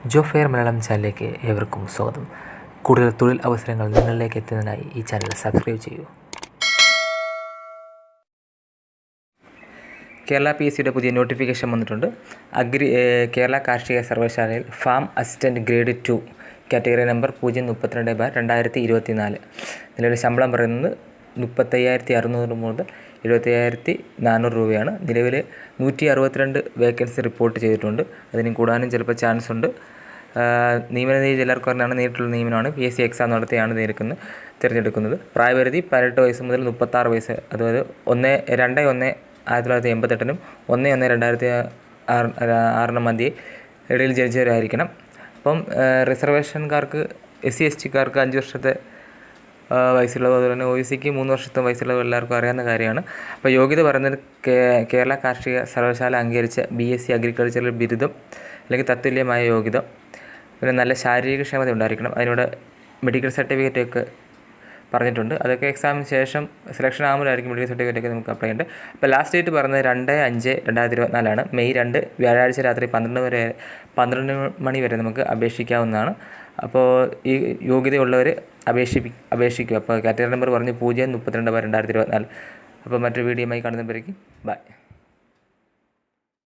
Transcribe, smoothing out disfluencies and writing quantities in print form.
Job fair Malayalam ചാനലിലേക്ക് ഏവർക്കും സ്വാഗതം. കൂടുതൽ തൊഴിൽ അവസരങ്ങൾ നിങ്ങളിലേക്ക് എത്തുന്നതിനായി ഈ ചാനൽ സബ്സ്ക്രൈബ് ചെയ്യൂ. കേരള PSCയുടെ പുതിയ നോട്ടിഫിക്കേഷൻ വന്നിട്ടുണ്ട്. കേരള കാർഷിക സർവകലാശാലയിൽ farm assistant grade 2 category number 032/2024. നിലവിലെ ശമ്പളം പറയുന്നത് 35,600 മുതൽ 75,400 രൂപയാണ്. നിലവിൽ 162 വേക്കൻസി റിപ്പോർട്ട് ചെയ്തിട്ടുണ്ട്. അതിന് കൂടാനും ചിലപ്പോൾ ചാൻസ് ഉണ്ട്. നിയമന രീതി എല്ലാവർക്കും പറഞ്ഞാണ് നേരിട്ടുള്ള നിയമനമാണ്. PSC എക്സാം നടത്തിയാണ് തിരഞ്ഞെടുക്കുന്നത്. പ്രായപരിധി 18 വയസ്സ് മുതൽ 36 വയസ്സ്, അതായത് 2/1/1988 1/1/2006 മധ്യേ ഇടയിൽ ജനിച്ചവരായിരിക്കണം. അപ്പം റിസർവേഷൻകാർക്ക് SC/STക്കാർക്ക് 5 വർഷത്തെ വയസ്സുള്ളത്, അതുപോലെ തന്നെ OBCക്ക് 3 വർഷത്തെ വയസ്സുള്ളത് എല്ലാവർക്കും അറിയാവുന്ന കാര്യമാണ്. അപ്പോൾ യോഗ്യത പറയുന്നത് കേരള കാർഷിക സർവകലാശാല അംഗീകരിച്ച BSc അഗ്രികൾച്ചറൽ ബിരുദം അല്ലെങ്കിൽ തത്തുല്യമായ യോഗ്യത, പിന്നെ നല്ല ശാരീരിക ക്ഷമത ഉണ്ടായിരിക്കണം. അതിനോട് മെഡിക്കൽ സർട്ടിഫിക്കറ്റൊക്കെ പറഞ്ഞിട്ടുണ്ട്. അതൊക്കെ എക്സാമിന് ശേഷം സെലക്ഷൻ ആകുമ്പോഴായിരിക്കും മെഡിക്കൽ സർട്ടിഫിക്കറ്റൊക്കെ നമുക്ക് അപ്ലൈ ചെയ്യേണ്ടത്. അപ്പോൾ ലാസ്റ്റ് ഡേറ്റ് പറഞ്ഞത് 2/5/2024 മെയ് 2 വ്യാഴാഴ്ച രാത്രി 12 മണി വരെ നമുക്ക് അപേക്ഷിക്കാവുന്നതാണ്. അപ്പോൾ ഈ യോഗ്യതയുള്ളവർ അപേക്ഷിക്കുക. അപ്പോൾ കാറ്റഗറി നമ്പർ പറഞ്ഞ് 032/2024. അപ്പോൾ മറ്റൊരു വീഡിയോയുമായി കാണുന്നവരേക്കും ബൈ.